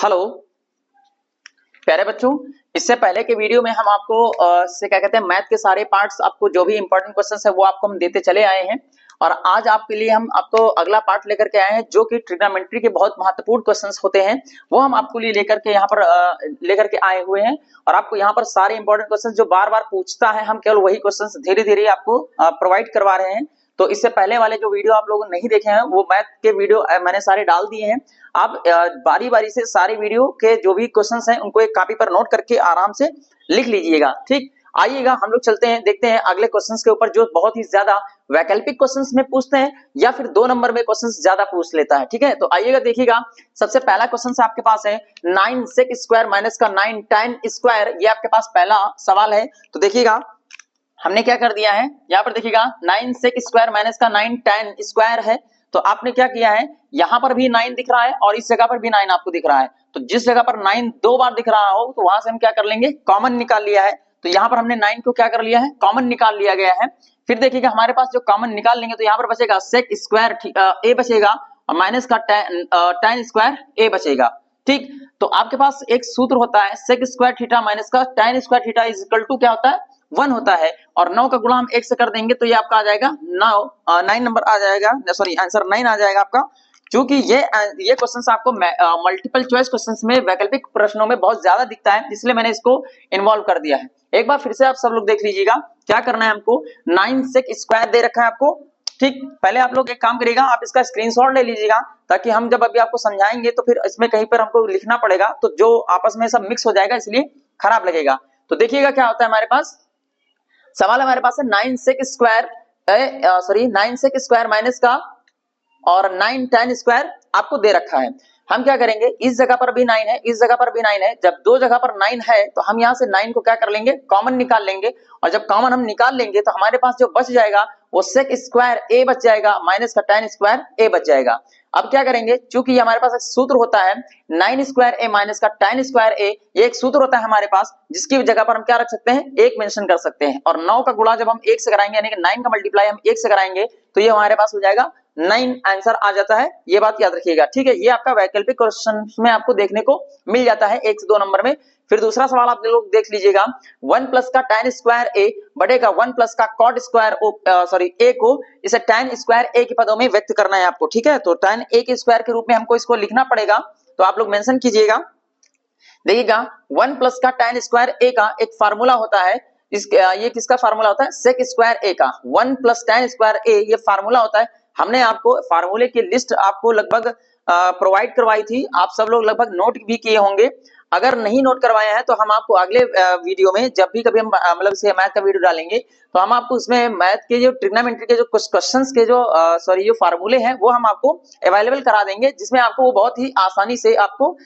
Hello प्यारे बच्चों, इससे पहले के वीडियो में हम आपको से क्या कहते हैं मैथ के सारे पार्ट्स, आपको जो भी इंपॉर्टेंट क्वेश्चंस है वो आपको हम देते चले आए हैं। और आज आपके लिए हम आपको अगला पार्ट लेकर के आए हैं जो कि ट्रिग्नोमेट्री के बहुत महत्वपूर्ण क्वेश्चंस होते हैं, वो हम आपको लिए लेकर के यहाँ पर लेकर के आए हुए हैं। और आपको यहाँ पर सारे इंपॉर्टेंट क्वेश्चंस जो बार बार पूछता है, हम केवल वही क्वेश्चंस धीरे धीरे आपको प्रोवाइड करवा रहे हैं। तो इससे पहले वाले जो वीडियो आप लोग नहीं देखे हैं वो मैथ के वीडियो मैंने सारे डाल दिए हैं। आप बारी बारी से सारे वीडियो के जो भी क्वेश्चंस हैं उनको एक कॉपी पर नोट करके आराम से लिख लीजिएगा। ठीक, आइएगा हम लोग चलते हैं, देखते हैं अगले क्वेश्चंस के ऊपर जो बहुत ही ज्यादा वैकल्पिक क्वेश्चंस में पूछते हैं या फिर 2 नंबर में क्वेश्चंस ज्यादा पूछ लेता है। ठीक है, तो आइएगा देखिएगा। सबसे पहला क्वेश्चन आपके पास है 9 sec स्क्वायर माइनस का 9 tan स्क्वायर, ये आपके पास पहला सवाल है। तो देखिएगा हमने क्या कर दिया है, यहाँ पर देखिएगा 9 sec स्क्वायर माइनस का 9 tan स्क्वायर है। तो आपने क्या किया है, यहाँ पर भी 9 दिख रहा है और इस जगह पर भी 9 आपको दिख रहा है। तो जिस जगह पर 9 2 बार दिख रहा हो तो वहां से हम क्या कर लेंगे, कॉमन निकाल लिया है। तो यहाँ पर हमने 9 को क्या कर लिया है, कॉमन निकाल लिया गया है। फिर देखिएगा हमारे पास जो कॉमन निकाल लेंगे तो यहाँ पर बचेगा sec स्क्वायर ए बचेगा और माइनस का tan स्क्वायर ए बचेगा। ठीक, तो आपके पास एक सूत्र होता है sec स्क्वायर थीटा माइनस का tan square theta is equal to क्या होता है, 1 होता है। और 9 का गुणा हम 1 से कर देंगे तो ये आपका आ जाएगा 9 नंबर आ जाएगा, सॉरी आंसर 9 आ जाएगा आपका। क्योंकि ये क्वेश्चंस आपको मल्टीपल चॉइस क्वेश्चंस में, वैकल्पिक प्रश्नों में बहुत ज्यादा दिखता है, इसलिए मैंने इसको इन्वॉल्व कर दिया है। एक बार फिर से आप सब लोग देख लीजिएगा क्या करना है हमको। 9 sec स्क्वायर दे रखा है आपको। ठीक, पहले आप लोग एक काम करिएगा, आप इसका स्क्रीनशॉट ले लीजिएगा ताकि हम जब अभी आपको समझाएंगे तो फिर इसमें कहीं पर हमको लिखना पड़ेगा तो जो आपस में सब मिक्स हो जाएगा, इसलिए खराब लगेगा। तो देखिएगा क्या होता है हमारे पास सवाल, हमारे पास है 9 sec square 9 sec square minus का और 9 tan स्क्वायर आपको दे रखा है। हम क्या करेंगे, इस जगह पर भी 9 है, इस जगह पर भी 9 है। जब दो जगह पर 9 है तो हम यहाँ से 9 को क्या कर लेंगे, कॉमन निकाल लेंगे। और जब कॉमन हम निकाल लेंगे तो हमारे पास जो बच जाएगा वो sec स्क्वायर ए बच जाएगा माइनस का tan स्क्वायर ए बच जाएगा। अब क्या करेंगे, चूंकि हमारे पास एक सूत्र होता है 9 स्क्वायर ए माइनस का tan स्क्वायर ए, ये एक सूत्र होता है हमारे पास जिसकी जगह पर हम क्या रख सकते हैं, 1 मेंशन कर सकते हैं। और 9 का गुणा जब हम 1 से कराएंगे यानी कि 9 का मल्टीप्लाई हम 1 से कराएंगे तो ये हमारे पास हो जाएगा 9 आंसर आ जाता है। ये बात याद रखिएगा। ठीक है, ये आपका वैकल्पिक क्वेश्चन में आपको देखने को मिल जाता है 1 से 2 नंबर में। फिर दूसरा सवाल आप लोग देख लीजिएगा, 1 प्लस का tan स्क्वायर ए बटेगा 1 प्लस का cot स्क्वायर ए को इसे tan स्क्वायर ए के पदों में व्यक्त करना है आपको। ठीक है, तो tan ए के स्क्वायर के रूप में हमको इसको लिखना पड़ेगा, तो आप लोग मेंशन कीजिएगा। देखिएगा 1 प्लस का tan स्क्वायर ए का एक फार्मूला होता है, ये किसका फार्मूला होता है, sec स्क्वायर ए का। 1 प्लस tan स्क्वायर ए ये फार्मूला होता है। हमने आपको फार्मूले की लिस्ट आपको लगभग प्रोवाइड करवाई थी, आप सब लोग लगभग नोट भी किए होंगे। अगर नहीं नोट करवाए हैं तो हम आपको अगले वीडियो में, जब भी कभी हम मतलब से मैथ का वीडियो डालेंगे तो हम आपको उसमें मैथ के जो ट्रिग्नोमेट्री के जो कुछ क्वेश्चंस के जो जो फार्मूले हैं वो हम आपको अवेलेबल करा देंगे, जिसमें आपको वो बहुत ही आसानी से आपको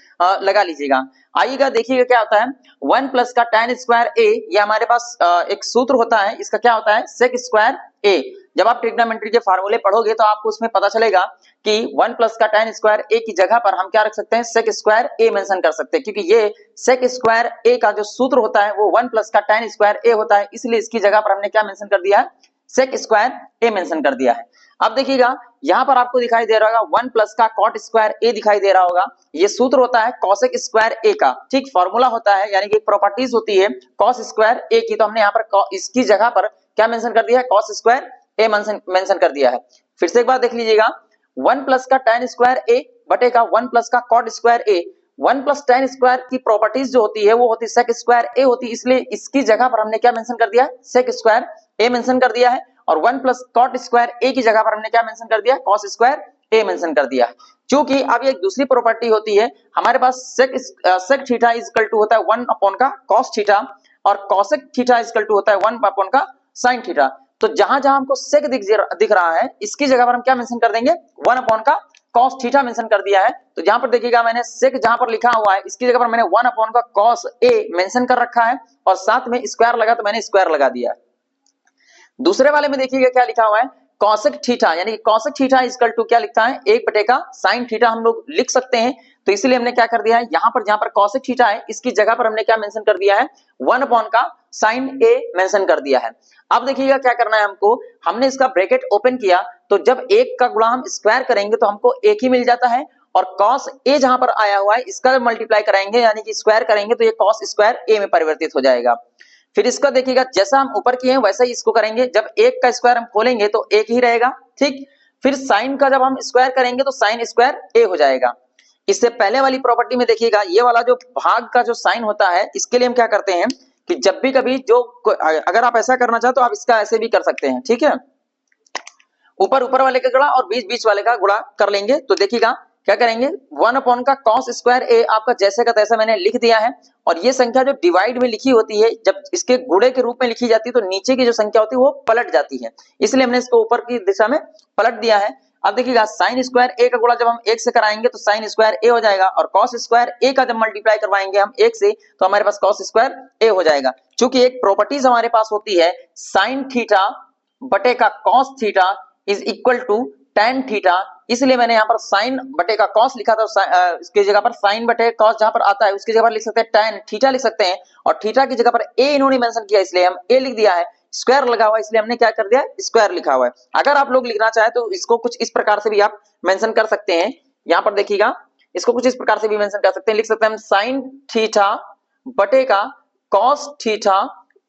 लगा लीजिएगा। आइएगा देखिएगा क्या होता है, 1 प्लस का tan स्क्वायर ए, ये हमारे पास एक सूत्र होता है, इसका क्या होता है, sec स्क्वायर ए। जब आप ट्रिग्नोमेट्री के फार्मूले पढ़ोगे तो आपको उसमें पता चलेगा कि 1 प्लस का tan स्क्वायर ए की जगह पर हम क्या रख सकते हैं, sec स्क्वायर ए मेंशन कर सकते हैं। क्योंकि ये sec स्क्वायर ए का जो सूत्र होता है वो 1 प्लस का tan स्क्वायर ए होता है, इसलिए इसकी जगह पर हमने क्या मेंशन कर दिया है, sec स्क्वायर ए मेंशन कर दिया है। अब देखिएगा यहाँ पर आपको दिखाई दे रहा होगा 1 प्लस का cot स्क्वायर ए दिखाई दे रहा होगा, ये सूत्र होता है cosec स्क्वायर ए का। ठीक, फॉर्मूला होता है यानी कि प्रॉपर्टीज होती है cos स्क्वायर ए की, तो हमने यहाँ पर इसकी जगह पर क्या मेंशन कर दिया है, cos स्क्वायर ए मेंशन कर दिया है। फिर से एक बार देख लीजिएगा, 1 प्लस का tan स्क्वायर ए बटेगा 1 प्लस का cot स्क्वायर ए। 1 प्लस tan स्क्वायर की प्रॉपर्टीज जो होती है वो होती है sec स्क्वायर ए होती है, इसलिए इसकी जगह पर हमने क्या मेंशन कर दिया है, sec स्क्वायर ए मेंशन कर दिया है। और 1 प्लस cot स्क्वायर ए की जगह पर हमने क्या मेंशन कर दिया, cos स्क्वायर ए मेंशन कर दिया है। क्योंकि अब एक दूसरी प्रॉपर्टी होती है हमारे पास, sec theta is equal to होता है 1 अपॉन का cos थीटा और cosec theta is equal to होता है 1 अपॉन का sin थीटा। तो जहां जहां हमको sec दिख रहा है इसकी जगह पर हम क्या मेंशन कर देंगे, 1 अपॉन का cos थीटा मेंशन कर दिया है। तो जहां पर देखिएगा मैंने sec जहां पर लिखा हुआ है इसकी जगह पर मैंने 1 अपॉन का cos a मेंशन कर रखा है और साथ में स्क्वायर लगा तो मैंने स्क्वायर लगा दिया। दूसरे वाले में देखिएगा क्या लिखा हुआ है, cosec थीटा, यानी cosec theta is equal to क्या लिखता है, 1 बटे का sin थीटा हम लोग लिख सकते हैं। तो इसलिए हमने क्या कर दिया है, यहाँ पर जहां पर cosec थीटा है इसकी जगह पर हमने क्या मेंशन कर दिया है, 1 अपॉन का sin a मेंशन कर दिया है। अब देखिएगा क्या करना है हमको, हमने इसका ब्रैकेट ओपन किया तो जब 1 का गुणा हम स्क्वायर करेंगे तो हमको 1 ही मिल जाता है और cos a जहां पर आया हुआ है इसका मल्टीप्लाई कराएंगे यानी कि स्क्वायर करेंगे तो ये cos स्क्वायर a में परिवर्तित हो जाएगा। फिर इसका देखिएगा जैसा हम ऊपर किए हैं वैसा ही इसको करेंगे, जब 1 का स्क्वायर हम खोलेंगे तो 1 ही रहेगा, ठीक। फिर sin का जब हम स्क्वायर करेंगे तो sin स्क्वायर a हो जाएगा। इससे पहले वाली प्रॉपर्टी में देखिएगा ये वाला जो भाग का जो साइन होता है इसके लिए हम क्या करते हैं कि जब भी कभी जो अगर आप ऐसा करना चाहो तो आप इसका ऐसे भी कर सकते हैं, ठीक है। ऊपर ऊपर वाले का गुणा और बीच बीच वाले का गुणा कर लेंगे तो देखिएगा क्या करेंगे 1 अपॉन का cos स्क्वायर a आपका जैसे का तैसा मैंने लिख दिया है। और ये संख्या जो डिवाइड में लिखी होती है जब इसके गुणे के रूप में लिखी जाती है तो नीचे की जो संख्या होती है वो पलट जाती है, इसलिए हमने इसको ऊपर की दिशा में पलट दिया है। अब देखिएगा sin स्क्वायर a का गुणा जब हम 1 से कराएंगे तो sin स्क्वायर a हो जाएगा और cos स्क्वायर a का जब मल्टीप्लाई करवाएंगे हम 1 से तो हमारे पास cos स्क्वायर a हो जाएगा। चूंकि एक प्रॉपर्टीज हमारे पास होती है sin थीटा बटे का cos theta is equal to tan theta, इसलिए मैंने यहाँ पर sin बटे का cos लिखा था, इसकी जगह पर sin बटे cos जहां पर आता है उसकी जगह पर लिख सकते हैं tan थीटा लिख सकते हैं और थीटा की जगह पर a इन्होंने मेंशन किया इसलिए हम a लिख दिया है, स्क्वायर लगा हुआ है इसलिए हमने क्या कर दिया स्क्वायर लिखा हुआ है। अगर आप लोग लिखना चाहे तो इसको कुछ इस प्रकार से भी आप मेंशन कर सकते हैं, यहाँ पर देखिएगा इसको कुछ इस प्रकार से भी मेंशन कर सकते हैं, लिख सकते हैं sin थीटा बटे का cos थीटा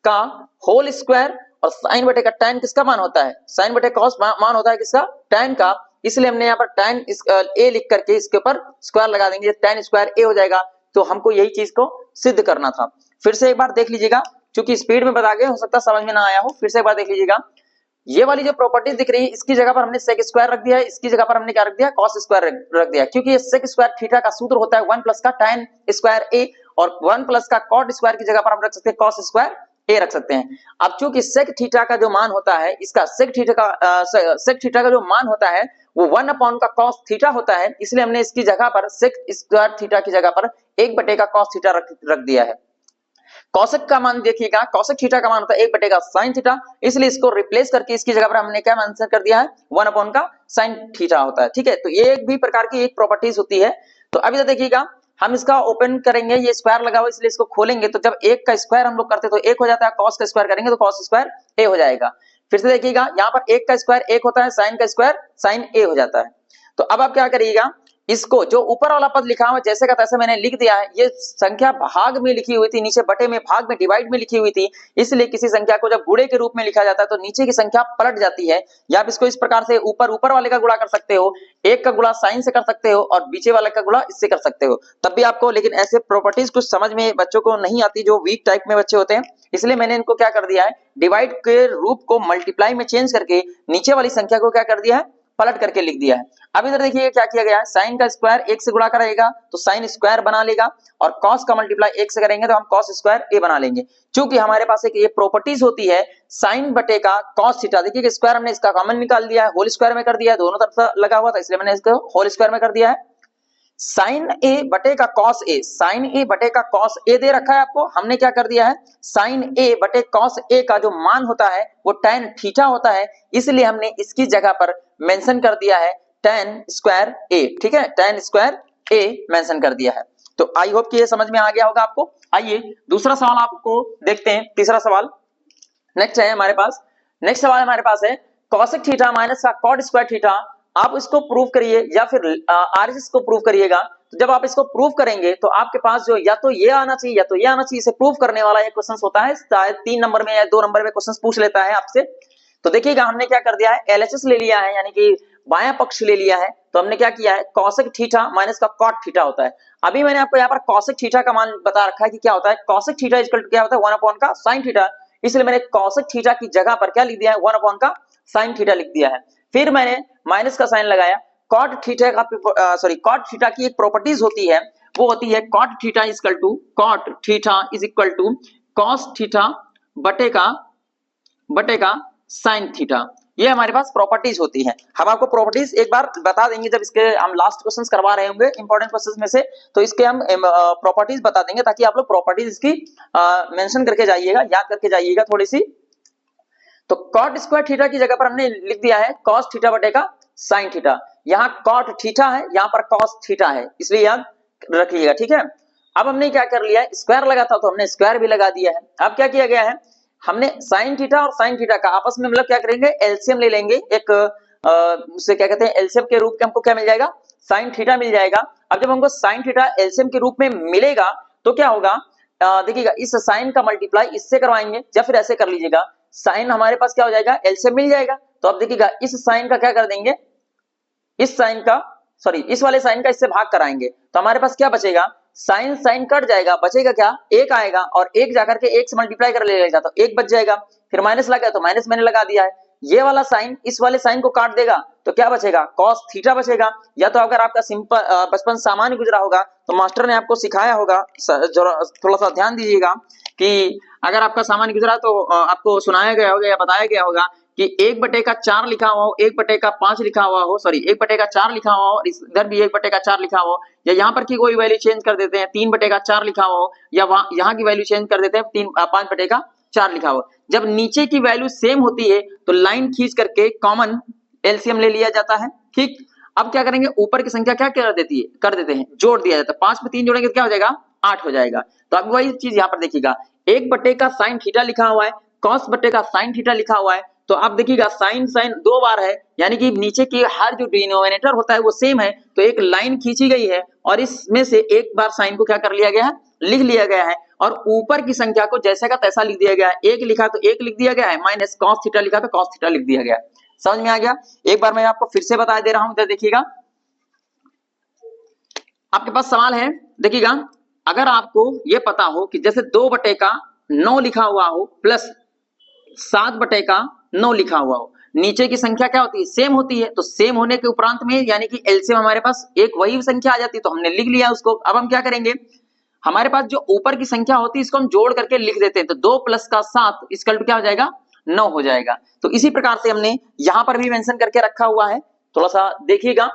का होल स्क्वायर और साइन बटे का tan किसका मान होता है साइन बटे cos मान होता है किसका tan का, इसलिए हमने यहाँ पर tan a लिख करके इसके ऊपर स्क्वायर लगा देंगे, tan स्क्वायर a हो जाएगा। तो हमको यही चीज को सिद्ध करना था। फिर से एक बार देख लीजिएगा, क्योंकि स्पीड में बता गए हो सकता समझ में ना आया हो, फिर से एक बार देख लीजिएगा। ये वाली जो प्रॉपर्टीज दिख रही है इसकी जगह पर हमने sec स्क्वायर रख दिया है, इसकी जगह पर हमने क्या रख दिया cos स्क्वायर रख दिया, क्योंकि ये sec स्क्वायर थीटा का सूत्र होता है 1 प्लस का tan स्क्वायर a और 1 प्लस का cot स्क्वायर की जगह पर हम रख सकते हैं cos स्क्वायर a रख सकते हैं। अब चूंकि sec थीटा का जो मान होता है इसका sec थीटा का जो मान होता है वो 1 अपॉन का cos थीटा होता है, इसलिए हमने इसकी जगह पर sec स्क्वायर थीटा की जगह पर 1 बटे का cos थीटा रख दिया है। कौशिक का मान देखिएगा, कौशिक थीटा का मान होता है 1 बटे का sin थीटा, इसलिए इसको रिप्लेस करके इसकी जगह पर हमने क्या मेंशन कर दिया है 1 अपॉन का sin थीटा होता है, ठीक है। तो ये एक भी प्रकार की एक प्रॉपर्टीज होती है। तो अभी तो देखिएगा हम इसका ओपन करेंगे, ये स्क्वायर लगा हुआ इसलिए इसको खोलेंगे तो जब 1 का स्क्वायर हम लोग करते तो 1 हो जाता है, cos का स्क्वायर करेंगे तो cos स्क्वायर a हो जाएगा। फिर से देखिएगा यहाँ पर 1 का स्क्वायर 1 होता है, sin का स्क्वायर sin a हो जाता है। तो अब आप क्या करिएगा, इसको जो ऊपर वाला पद लिखा हुआ है जैसे का तैसे मैंने लिख दिया है, ये संख्या भाग में लिखी हुई थी, नीचे बटे में भाग में डिवाइड में लिखी हुई थी, इसलिए किसी संख्या को जब गुणे के रूप में लिखा जाता है तो नीचे की संख्या पलट जाती है। या आप इसको इस प्रकार से ऊपर वाले का गुणा कर सकते हो, 1 का गुणा साइन से कर सकते हो और बीचे वाले का गुणा इससे कर सकते हो, तब भी आपको लेकिन ऐसे प्रॉपर्टीज कुछ समझ में बच्चों को नहीं आती जो वीक टाइप में बच्चे होते हैं, इसलिए मैंने इनको क्या कर दिया है डिवाइड के रूप को मल्टीप्लाई में चेंज करके नीचे वाली संख्या को क्या कर दिया है पलट करके लिख दिया है। अब इधर देखिए क्या किया गया है, साइन का स्क्वायर 1 से गुणा करेगा तो साइन स्क्वायर बना लेगा और कॉस का मल्टीप्लाई 1 से करेंगे तो हम कॉस स्क्वायर a बना लेंगे। चूंकि हमारे पास एक ये प्रॉपर्टीज होती है साइन बटे का कॉस थीटा, देखिए स्क्वायर हमने इसका कॉमन निकाल दिया है, होल स्क्वायर में कर दिया है, दोनों तरफ लगा हुआ था इसलिए मैंने इसको होल स्क्वायर में कर दिया है। साइन a बटे का कॉस a, साइन a बटे का कॉस a दे रखा है आपको, हमने क्या कर दिया है साइन a बटे कॉस a का जो मान होता है वो tan थीटा होता है, इसलिए हमने इसकी जगह पर मेंशन कर दिया है tan स्क्वायर a, ठीक है, tan स्क्वायर a मेंशन कर दिया है। तो आई होप कि ये समझ में आ गया होगा आपको। आइए दूसरा सवाल आपको देखते हैं, तीसरा सवाल नेक्स्ट है हमारे पास। नेक्स्ट सवाल हमारे पास है cosec थीटा माइनस का cot स्क्वायर थीटा, आप इसको प्रूव करिए या फिर आरएचएस को प्रूव करिएगा। तो जब आप इसको प्रूव करेंगे तो आपके पास जो या तो ये आना चाहिए या तो ये आना चाहिए, इसे प्रूव करने वाला ये क्वेश्चन होता है, शायद 3 नंबर में या 2 नंबर में क्वेश्चन पूछ लेता है आपसे। तो देखिएगा हमने क्या कर दिया है एलएचएस ले लिया है, यानी कि बायां पक्ष ले लिया है, तो हमने क्या किया है cosec थीटा माइनस का cot थीटा होता है। अभी मैंने आपको यहाँ पर cosec थीटा का मान बता रखा है कि क्या होता है, cosec थीटा इक्वल टू क्या होता है 1 अपॉन का sin थीटा, इसलिए मैंने cosec थीटा की जगह पर क्या लिख दिया है 1 अपॉन का sin थीटा लिख दिया है। फिर मैंने माइनस का साइन लगाया, cot थीटा का cot थीटा की एक प्रॉपर्टीज होती है, वो होती है cot theta is equal to cos theta बटे का sin थीटा, ये हमारे पास प्रॉपर्टीज होती है। हम आपको प्रॉपर्टीज एक बार बता देंगे जब इसके हम लास्ट क्वेश्चंस करवा रहे होंगे इंपॉर्टेंट क्वेश्चंस में से, तो इसके हम प्रॉपर्टीज बता देंगे ताकि आप लोग प्रॉपर्टीज इसकी मेंशन करके जाइएगा, याद करके जाइएगा थोड़ी सी। तो cot स्क्वायर थीटा की जगह पर हमने लिख दिया है cos थीटा बटे का sin थीटा, यहाँ cot थीटा है, यहाँ पर cos थीटा है, इसलिए याद रखिएगा, ठीक है। अब हमने क्या कर लिया है स्क्वायर लगा था तो हमने स्क्वायर भी लगा दिया है। अब क्या किया गया है हमने sin थीटा और sin थीटा का आपस में मतलब क्या करेंगे एलसीएम ले लेंगे, एक उसे क्या कहते हैं एलसीएम के रूप के हमको क्या मिल जाएगा साइन थीटा मिल जाएगा। अब जब हमको साइन थीटा एलसीएम के रूप में मिलेगा तो क्या होगा, देखिएगा इस साइन का मल्टीप्लाई इससे करवाएंगे या फिर ऐसे कर लीजिएगा, साइन हमारे पास क्या हो जाएगा, एलसीएम मिल जाएगा। तो अब देखिएगा इस साइन का क्या कर देंगे, इस साइन का सॉरी इस वाले साइन का इससे भाग कराएंगे तो हमारे पास क्या बचेगा, साइन साइन कट जाएगा, बचेगा क्या, एक आएगा और एक जाकर के एक से मल्टीप्लाई कर लेगा तो एक बच जाएगा, फिर माइनस लगा तो माइनस मैंने लगा दिया है, ये वाला साइन इस वाले साइन को काट देगा तो क्या बचेगा, कॉस थीटा बचेगा। या तो अगर आपका सिंपल बचपन सामान्य गुजरा होगा तो मास्टर ने आपको सिखाया होगा, थोड़ा सा ध्यान दीजिएगा कि अगर आपका सामान्य गुजरा तो आपको सुनाया गया होगा या बताया गया होगा कि 1/4 लिखा हुआ हो, 1/5 लिखा हुआ हो, सॉरी 1/4 लिखा हुआ हो, इधर भी 1/4 लिखा हुआ हो, या यहाँ पर की कोई वैल्यू चेंज कर देते हैं 3/4 लिखा हुआ हो, या यहाँ की वैल्यू चेंज कर देते हैं 5/4 लिखा हुआ। जब नीचे की वैल्यू सेम होती है तो लाइन खींच करके कॉमन एलसीएम ले लिया जाता है। ठीक, अब क्या करेंगे, ऊपर की संख्या क्या कर देते हैं, जोड़ दिया जाता है, 5 में 3 जोड़ेंगे तो क्या हो जाएगा, 8 हो जाएगा। तो अब वही चीज यहाँ पर देखिएगा, 1/sin थीटा लिखा हुआ है, cos/sin थीटा लिखा हुआ है, तो आप देखिएगा साइन साइन 2 बार है, यानी कि नीचे की हर जो डिनोमिनेटर होता है वो सेम है, तो एक लाइन खींची गई है और इसमें से एक बार साइन को क्या कर लिया गया है, लिख लिया गया है, और ऊपर की संख्या को जैसा का तैसा लिख दिया गया है, एक लिखा तो एक लिख दिया गया है, माइनस कॉस थीटा लिखा तो कॉस थीटा लिख दिया गया है। समझ में आ गया? एक बार मैं आपको फिर से बता दे रहा हूं, इधर देखिएगा, आपके पास सवाल है, देखिएगा अगर आपको ये पता हो कि जैसे 2/9 लिखा हुआ हो प्लस 7/9 लिखा हुआ हो, नीचे की संख्या क्या होती है, सेम होती है, तो सेम होने के उपरांत में यानी कि एलसीएम हमारे पास एक वही संख्या आ जाती है, तो हमने लिख लिया उसको। अब हम क्या करेंगे, हमारे पास जो ऊपर की संख्या होती है इसको हम जोड़ करके लिख देते हैं, तो 2 + 7 इसका क्या हो जाएगा, 9 हो जाएगा। तो इसी प्रकार से हमने यहां पर भी मेंशन करके रखा हुआ है, थोड़ा सा देखिएगा,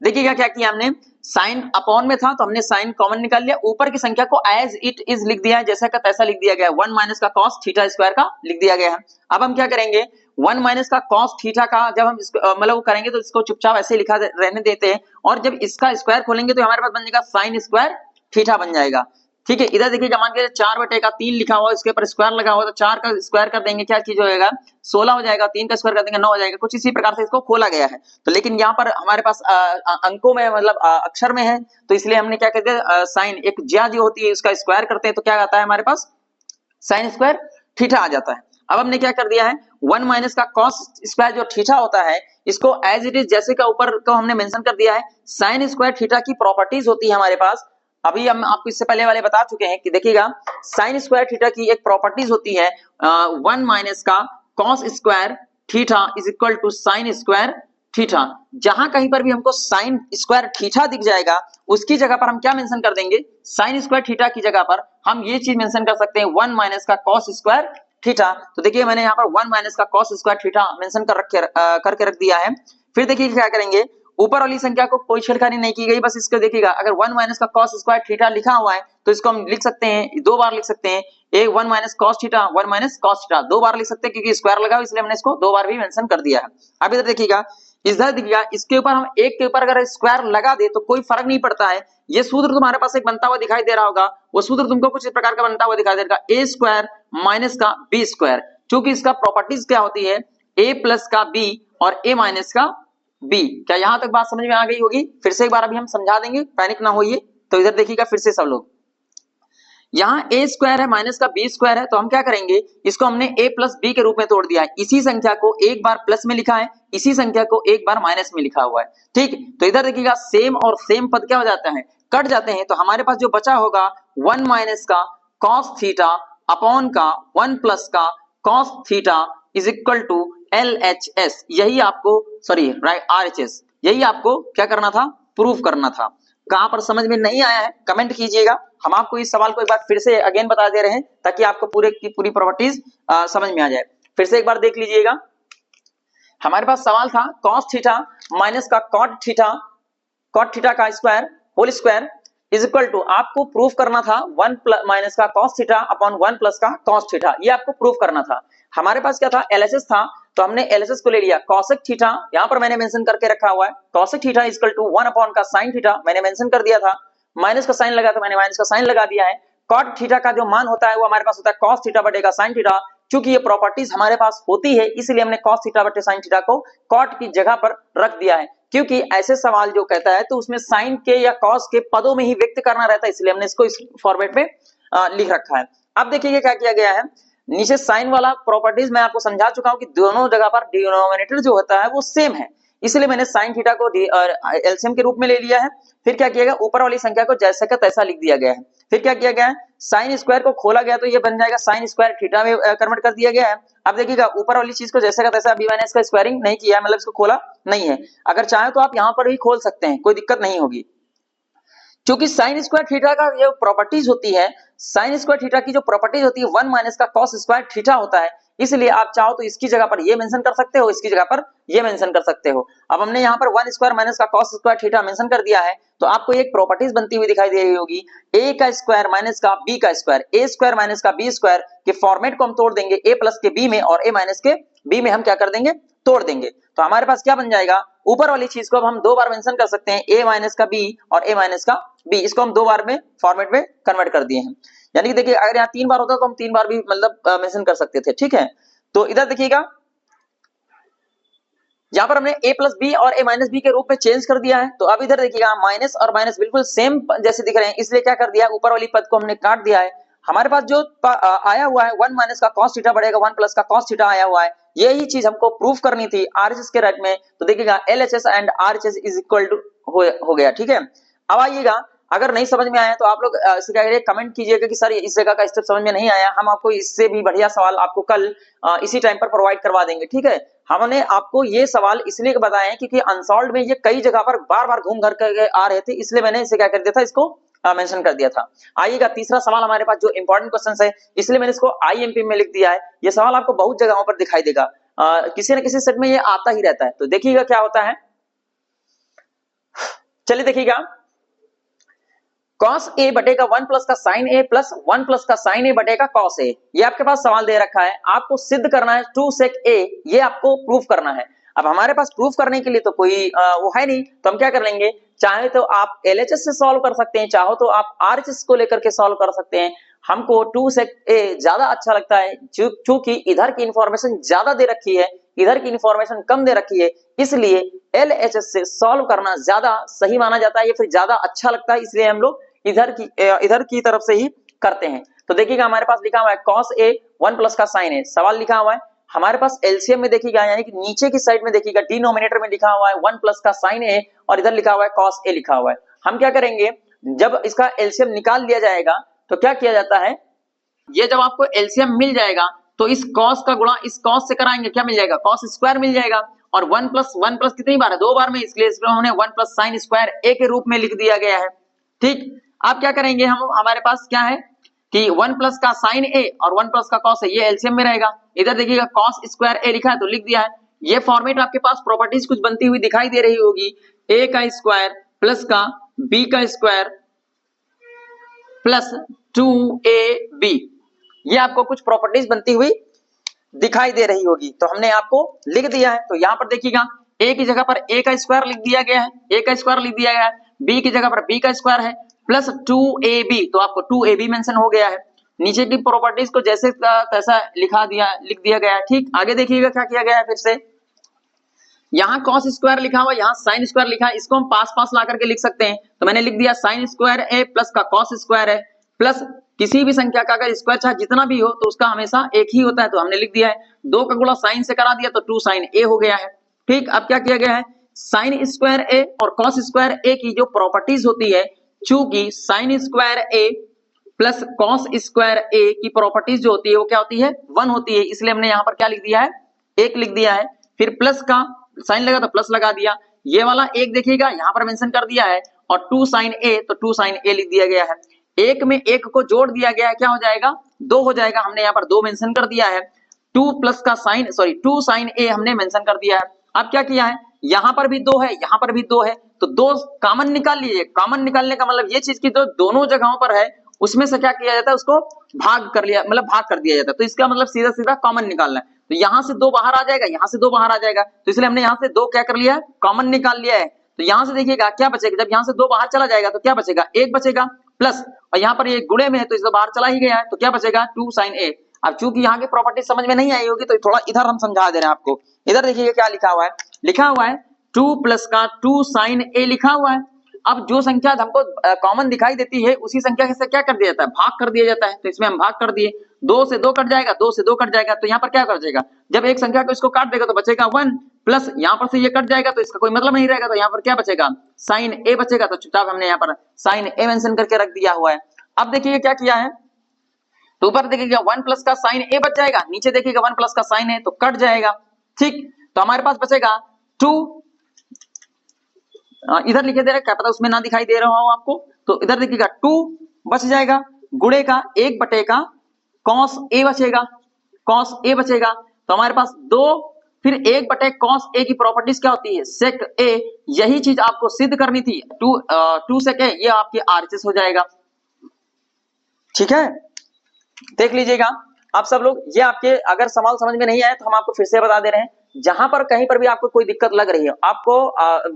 देखिएगा क्या किया हमने, साइन अपॉन में था तो हमने साइन कॉमन निकाल लिया, ऊपर की संख्या को एज इट इज लिख दिया है, जैसा का तैसा लिख दिया गया है, 1 - का cos थीटा स्क्वायर का लिख दिया गया है। अब हम क्या करेंगे, 1 - का cos थीटा का जब हम मतलब करेंगे तो इसको चुपचाप ऐसे लिखा रहने देते हैं, और जब इसका स्क्वायर खोलेंगे तो हमारे पास बन जाएगा साइन स्क्वायर थीटा बन जाएगा। ठीक है, इधर देखिए मान के 4/3 लिखा हुआ, इसके ऊपर स्क्वायर लगा हुआ, तो 4 का स्क्वायर कर देंगे, क्या चीज हो जाएगा, 16 हो जाएगा, 3 का स्क्वायर कर देंगे 9 हो जाएगा, कुछ इसी प्रकार से इसको खोला गया है। तो लेकिन यहाँ पर हमारे पास अंकों में मतलब अक्षर में है, तो इसलिए हमने क्या कहते हैं, साइन एक ज्या जो होती है उसका स्क्वायर करते हैं तो क्या आता है हमारे पास, साइन स्क्वायर थीटा आ जाता है। अब हमने क्या कर दिया है, 1 - का cos स्क्वायर जो थीटा होता है इसको एज इट इज जैसे का ऊपर को हमने मेंशन कर दिया है। साइन स्क्वायर थीटा की प्रॉपर्टीज होती है हमारे पास, अभी हम आपको इससे पहले वाले बता चुके हैं कि देखिएगा साइन स्क्वायर थीटा की एक प्रॉपर्टीज होती है 1 - का cos square theta is equal to sine square theta. जहां कहीं पर भी हमको साइन स्क्वायर थीटा दिख जाएगा उसकी जगह पर हम क्या मेंशन कर देंगे, साइन स्क्वायर थीटा की जगह पर हम ये चीज मेंशन कर सकते हैं 1 - का cos स्क्वायर थीटा। तो देखिए मैंने यहाँ पर 1 - का cos स्क्वायर थीटा मेंशन करके रख दिया है। फिर देखिए क्या करेंगे, ऊपर वाली संख्या को कोई छेड़खानी नहीं की गई, बस इसको देखिएगा, अगर 1 - का cos स्क्वायर थीटा लिखा हुआ है तो इसको हम लिख सकते हैं, 2 बार लिख सकते हैं, एक 1 - cos थीटा 1 - cos थीटा 2 बार लिख सकते हैं, क्योंकि स्क्वायर लगा हुआ इसलिए हमने इसको 2 बार भी मेंशन कर दिया है। अब इधर देखिएगा, इधर देखिएगा, इसके ऊपर हम एक के ऊपर अगर स्क्वायर लगा दे तो कोई फर्क नहीं पड़ता है। ये सूत्र तुम्हारे पास एक बनता हुआ दिखाई दे रहा होगा, वो सूत्र तुमको कुछ इस प्रकार का बनता हुआ दिखाई देगा, a स्क्वायर माइनस का b स्क्वायर, क्योंकि इसका प्रॉपर्टीज क्या होती है, a प्लस का b और a माइनस का b। क्या यहां तक बात समझ में आ गई होगी? फिर से एक बार अभी हम समझा देंगे, पैनिक ना होइए। तो इधर देखिएगा फिर से सब लोग, यहाँ a स्क्वायर है माइनस का b स्क्वायर है, तो हम क्या करेंगे, इसको हमने a प्लस b के रूप में तोड़ दिया है, इसी संख्या को एक बार प्लस में लिखा है, इसी संख्या को एक बार माइनस में लिखा हुआ है। ठीक, तो इधर देखिएगा सेम और सेम पद क्या हो जाता है, कट जाते हैं, तो हमारे पास जो बचा होगा 1 - का cos थीटा अपॉन का 1 प्लस का cos theta is equal to LHS, यही आपको सॉरी RHS, यही आपको क्या करना था, प्रूफ करना था। कहां पर समझ में नहीं आया है कमेंट कीजिएगा, हम आपको इस सवाल को एक बार फिर से अगेन बता दे रहे हैं ताकि आपको पूरे की पूरी प्रॉपर्टीज समझ में आ जाए। फिर से एक बार देख लीजिएगा, हमारे पास सवाल था cos थीटा माइनस का cot थीटा का square whole square is equal to, आपको प्रूफ करना था 1 - का cos थीटा अपॉन 1 प्लस का cos थीटा, ये आपको प्रूफ करना था। हमारे पास क्या था, LHS था, तो हमने LHS को ले लिया, cosec थीटा यहां पर मैंने मेंशन करके रखा हुआ है, cosec theta is equal to 1 upon का sin थीटा मैंने मेंशन कर दिया था, माइनस का साइन लगा तो मैंने माइनस का साइन लगा दिया है। cot थीटा का जो मान होता है वो हमारे पास होता है cos थीटा बटेगा sin थीटा, चूंकि ये प्रॉपर्टीज हमारे पास होती है इसलिए हमने cos थीटा बटे sin थीटा को cot की जगह पर रख दिया है, क्योंकि ऐसे सवाल जो कहता है तो उसमें sin के या cos के पदों में ही व्यक्त करना रहता है, इसलिए हमने इसको इस फॉर्मेट में लिख रखा है। अब देखिए क्या किया गया है, नीचे साइन वाला प्रॉपर्टीज मैं आपको समझा चुका हूं कि दोनों जगह पर डिनोमिनेटर जो होता है वो सेम है, इसलिए मैंने साइन थीटा को एलसीएम के रूप में ले लिया है। फिर क्या किया गया, ऊपर वाली संख्या को जैसा का तैसा लिख दिया गया है। फिर क्या किया गया है, साइन स्क्वायर को खोला गया तो ये बन जाएगा साइन स्क्वायर थीटा में कन्वर्ट कर दिया गया है। अब देखिएगा ऊपर वाली चीज को जैसा का तैसा, अभी मैंने इसका स्क्वायरिंग नहीं किया है, मतलब इसको खोला नहीं है, अगर चाहे तो आप यहाँ पर भी खोल सकते हैं, कोई दिक्कत नहीं होगी। क्योंकि साइन स्क्वायर थीटा का जो प्रॉपर्टीज होती है, साइन स्क्वायर थीटा की जो प्रॉपर्टीज होती है 1 माइनस का कॉस स्क्वायर थीटा होता है, इसलिए आप चाहो तो इसकी जगह पर ये मेंशन कर सकते हो, इसकी जगह पर ये मेंशन कर सकते हो। अब हमने यहाँ पर 1 स्क्वायर माइनस का कॉस स्क्वायर थीटा मेंशन कर दिया है, तो आपको एक प्रॉपर्टीज बनती हुई दिखाई दे रही होगी, ए का स्क्वायर माइनस का बी का स्क्वायर, ए स्क्वायर माइनस का बी स्क्वायर के फॉर्मेट को हम तोड़ देंगे ए प्लस के बी में, और ए माइनस के बी में हम क्या कर देंगे, तोड़ देंगे। तो हमारे पास क्या बन जाएगा, ऊपर वाली चीज को अब हम दो बार मेंशन कर सकते हैं, ए माइनस का बी और ए माइनस का बी, इसको हम दो बार में फॉर्मेट में कन्वर्ट कर दिए हैं। यानी कि देखिए अगर यहाँ 3 बार होता तो हम 3 बार भी मतलब मेंशन कर सकते थे, ठीक है। तो इधर देखिएगा यहाँ पर हमने a प्लस बी और a माइनस बी के रूप में चेंज कर दिया है, तो अब इधर देखिएगा माइनस और माइनस बिल्कुल सेम जैसे दिख रहे हैं, इसलिए क्या कर दिया, ऊपर वाली पद को हमने काट दिया है। हमारे पास जो आया हुआ है 1 माइनस का cos थीटा बढ़ेगा 1 प्लस का cos थीटा आया हुआ है, यही चीज हमको प्रूफ करनी थी RHS के राइट में। तो देखिएगा LHS and RHS is equal to हो गया, ठीक है। अब आइएगा, अगर नहीं समझ में आया तो आप लोग इसे क्या करिए, कमेंट कीजिएगा कि सर इस जगह का स्टेप समझ में नहीं आया, हम आपको इससे भी बढ़िया सवाल आपको कल इसी टाइम पर प्रोवाइड करवा देंगे, ठीक है। हमने आपको ये सवाल इसलिए बताए हैं क्योंकि अनसॉल्व्ड में ये कई जगह पर बार बार घूम घर कर आ रहे थे, इसलिए मैंने इसे क्या कर दिया था, इसको मेंशन कर दिया था। आइएगा तीसरा सवाल हमारे पास जो इंपॉर्टेंट क्वेश्चन है, इसलिए मैंने इसको IMP में लिख दिया है। ये सवाल आपको बहुत जगहों पर दिखाई देगा, किसी न किसी सेट में ये आता ही रहता है। तो देखिएगा क्या होता है, चलिए देखिएगा, cos a बटेगा 1 प्लस का sin a प्लस 1 प्लस का sin a बटेगा cos a, ये आपके पास सवाल दे रखा है, आपको सिद्ध करना है 2 sec a, ये आपको प्रूफ करना है। अब हमारे पास प्रूफ करने के लिए तो कोई वो है नहीं, तो हम क्या कर लेंगे, चाहे तो आप LHS से सॉल्व कर सकते हैं, चाहो तो आप RHS को लेकर के सॉल्व कर सकते हैं। हमको 2 sec a ज्यादा अच्छा लगता है, क्योंकि इधर की इंफॉर्मेशन ज्यादा दे रखी है, इधर की इंफॉर्मेशन कम दे रखी है, इसलिए LHS से सॉल्व करना ज्यादा सही माना जाता है, ये फिर ज्यादा अच्छा लगता है, इसलिए हम लोग इधर की तरफ से ही करते हैं। तो देखिएगा हमारे पास लिखा हुआ है cos a 1 प्लस का sin a, सवाल लिखा हुआ है हमारे पास एलसीएम में देखिएगा, यानी कि नीचे की साइड में देखिएगा डिनोमिनेटर में लिखा हुआ है 1 प्लस का sin a और इधर लिखा हुआ है cos a लिखा हुआ है। हम क्या करेंगे, जब इसका एलसीएम निकाल लिया जाएगा तो क्या किया जाता है, ये जब आपको एलसीएम मिल जाएगा तो इस cos का गुणा इस cos से कराएंगे, क्या मिल जाएगा, cos स्क्वायर मिल जाएगा, और 1 प्लस कितनी बार है, 2 बार में, इसलिए इसको हमने 1 प्लस sin स्क्वायर a के रूप में लिख दिया गया है, ठीक। अब क्या करेंगे, हम हमारे पास क्या है कि 1 प्लस का sin a और 1 प्लस का cos a, ये एलसीएम में रहेगा। इधर देखिएगा cos स्क्वायर a लिखा है तो लिख दिया है। ये फॉर्मेट आपके पास प्रॉपर्टीज कुछ बनती हुई दिखाई दे रही होगी, a का स्क्वायर प्लस का b का स्क्वायर प्लस 2ab, ये आपको कुछ प्रॉपर्टीज बनती हुई दिखाई दे रही होगी, तो हमने आपको लिख दिया है। तो यहाँ पर देखिएगा a की जगह पर a का स्क्वायर लिख दिया गया है, a का स्क्वायर लिख दिया गया है, b की जगह पर b का स्क्वायर है प्लस 2ab, तो आपको 2ab मेंशन हो गया है। नीचे की प्रॉपर्टीज को जैसे तैसा लिख दिया गया है, ठीक। आगे देखिएगा क्या किया गया है, फिर से यहाँ cos स्क्वायर लिखा हुआ, यहाँ sin स्क्वायर लिखा है, इसको हम पास ला करके लिख सकते हैं, तो मैंने लिख दिया sin स्क्वायर a प्लस का cos स्क्वायर है प्लस किसी भी संख्या का अगर स्क्वायर चाहे जितना भी हो तो उसका हमेशा एक ही होता है, तो हमने लिख दिया है 2 का गुणा sin से करा दिया तो 2 sin a हो गया है, ठीक। अब क्या किया गया है, sin स्क्वायर a और cos स्क्वायर a की जो प्रॉपर्टीज होती है, चूंकि sin square a plus cos square a की प्रॉपर्टीज जो होती है वो क्या होती है, 1 होती है, इसलिए हमने यहाँ पर क्या लिख दिया है, 1 लिख दिया है। फिर प्लस का साइन लगा तो प्लस लगा दिया, ये वाला 1 देखिएगा यहाँ पर मेंशन कर दिया है, और 2 sin a तो 2 sin a लिख दिया गया है। 1 में 1 को जोड़ दिया गया है, क्या हो जाएगा, 2 हो जाएगा, हमने यहाँ पर 2 मेंशन कर दिया है। 2 sin a हमने मेंशन कर दिया है। अब क्या किया है, यहाँ पर भी 2 है, यहाँ पर भी 2 है, तो 2 कॉमन निकाल लीजिए। कॉमन निकालने का मतलब ये चीज की जो दोनों जगहों पर है उसमें से क्या किया जाता है, उसको भाग कर दिया जाता है, तो इसका मतलब सीधा सीधा कॉमन निकालना है। तो यहाँ से 2 बाहर आ जाएगा, यहाँ से 2 बाहर आ जाएगा, तो इसलिए हमने यहाँ से 2 क्या कर लिया है, कॉमन निकाल लिया है। तो यहाँ से देखिएगा क्या बचेगा, जब यहाँ से 2 बाहर चला जाएगा तो क्या बचेगा, 1 बचेगा प्लस, और यहाँ पर ये गुणे में है तो इसको बाहर चला ही गया है, तो क्या बचेगा 2 sin a। अब चूंकि यहाँ की प्रॉपर्टी समझ में नहीं आई होगी तो थोड़ा इधर हम समझा दे रहे हैं आपको। इधर देखिए क्या लिखा हुआ है, लिखा हुआ है 2 प्लस का 2 साइन ए लिखा हुआ है। अब जो संख्या हमको कॉमन दिखाई देती है उसी संख्या से क्या कर दिया जाता है, भाग कर दिया जाता है। तो इसमें हम भाग कर दिए, 2 से 2 कट जाएगा, 2 से 2 कट जाएगा, तो यहाँ पर क्या कर जाएगा, जब एक संख्या को इसको काट देगा तो बचेगा 1 प्लस यहाँ पर से ये कट जाएगा तो इसका कोई मतलब नहीं रहेगा, तो यहाँ पर क्या बचेगा, साइन ए बचेगा। तो चुपचाप हमने यहाँ पर साइन ए मेंशन करके रख दिया हुआ है। अब देखिए क्या किया है, तो ऊपर देखिएगा 1 प्लस का साइन ए बच जाएगा, नीचे देखिएगा 1 प्लस का साइन ए तो कट जाएगा। ठीक, तो हमारे पास बचेगा 2, इधर लिखे दे रहा है, क्या पता उसमें ना दिखाई दे रहा हो आपको, तो इधर देखिएगा 2 बच जाएगा, गुणे का 1 बटे का कॉस ए बचेगा, कॉस ए बचेगा। तो हमारे पास 2 फिर 1 बटे कॉस ए की प्रॉपर्टीज क्या होती है, सेक ए। यही चीज आपको सिद्ध करनी थी, 2 सेक ए ये आपकी आरएचएस हो जाएगा। ठीक है, देख लीजिएगा आप सब लोग, ये आपके अगर सवाल समझ में नहीं आए तो हम आपको फिर से बता दे रहे हैं। जहां पर कहीं पर भी आपको कोई दिक्कत लग रही है आपको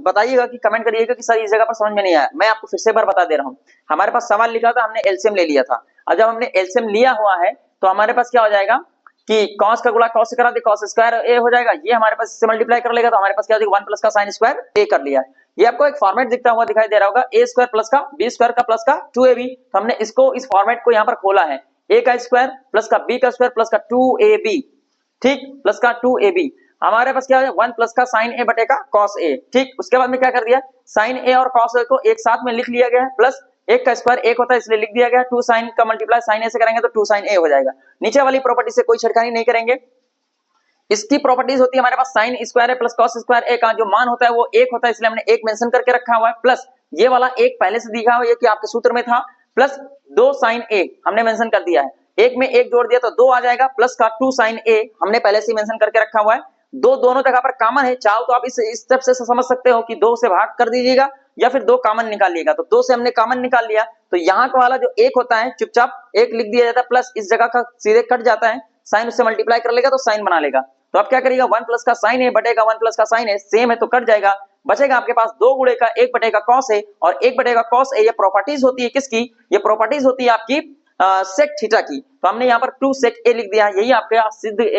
बताइएगा कि कमेंट करिएगा कि सर इस जगह पर समझ में नहीं आया, मैं आपको फिर से बार बता दे रहा हूं। हमारे पास सवाल लिखा था, हमने एलसीएम ले लिया था, और जब हमने एलसीएम लिया हुआ है तो हमारे पास क्या हो जाएगा कि कॉस का गुणा कॉस से करा दे, कॉस स्क्वायर ए हो जाएगा, ये हमारे पास इससे मल्टीप्लाई कर लेगा तो हमारे पास क्या हो जाएगा 1 प्लस का साइन स्क्वायर ए कर लिया है। ये आपको एक फॉर्मेट दिखता हुआ दिखाई दे रहा होगा, ए स्क्वायर प्लस का बी स्क्वायर का प्लस का 2ab। तो हमने इसको इस फॉर्मेट को यहाँ पर खोला है, ए का स्क्वायर प्लस का बी का स्क्वायर प्लस का 2ab, ठीक, प्लस का 2ab। हमारे पास क्या हो जाएगा 1 प्लस का साइन ए बटे का कॉस ए। ठीक, उसके बाद में क्या कर दिया, साइन ए और कॉस ए को एक साथ में लिख लिया गया है, प्लस 1 का स्क्वायर 1 होता है इसलिए लिख दिया गया, 2 साइन का मल्टीप्लाई साइन ए से करेंगे तो 2 साइन ए हो जाएगा। नीचे वाली प्रॉपर्टी से कोई छेड़खानी नहीं करेंगे। इसकी प्रॉपर्टीज होती है हमारे पास साइन स्क्वायर है प्लस कॉस स्क्वायर ए का जो मान होता है वो 1 होता है, इसलिए हमने 1 मेंशन करके रखा हुआ है, प्लस ये वाला 1 पहले से दिखा हुआ है कि आपके सूत्र में था, प्लस 2 साइन ए हमने मेंशन कर दिया है, 1 में 1 जोड़ दिया तो 2 आ जाएगा, प्लस का 2 साइन ए हमने पहले से मेंशन करके रखा हुआ है। दो दोनों जगह पर कॉमन है, चाहो तो आप इस स्टेप से समझ सकते हो कि 2 से भाग कर दीजिएगा या फिर 2 कॉमन निकालिएगा। तो 2 से हमने कॉमन निकाल लिया तो यहाँ का वाला जो 1 होता है चुपचाप 1 लिख दिया जाता है, प्लस इस जगह का सीधे कट जाता है, साइन उससे मल्टीप्लाई कर लेगा तो साइन बना लेगा। तो आप क्या करिएगा 1 प्लस का साइन ए बटेगा 1 प्लस का साइन ए सेम है तो कट जाएगा, बचेगा आपके पास 2 गुणे का 1 बटेगा कॉस ए, और 1 बटेगा कॉस ए ये प्रॉपर्टीज होती है किसकी, ये प्रॉपर्टीज होती है आपकी सेक थीटा की। तो हमने यहाँ पर 2 सेक ए लिख दिया, यही आपके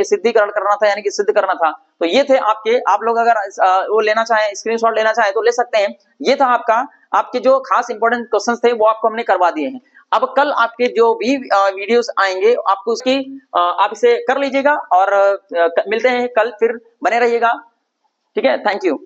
सिद्धीकरण करना था, यानी कि सिद्ध करना था। तो ये थे आपके, आप लोग अगर वो लेना चाहें, स्क्रीनशॉट लेना चाहें तो ले सकते हैं। ये था आपके जो खास इंपॉर्टेंट क्वेश्चंस थे वो आपको हमने करवा दिए हैं। अब कल आपके जो भी वीडियोस आएंगे आपको उसकी आप इसे कर लीजिएगा, और मिलते हैं कल, फिर बने रहिएगा। ठीक है, थैंक यू।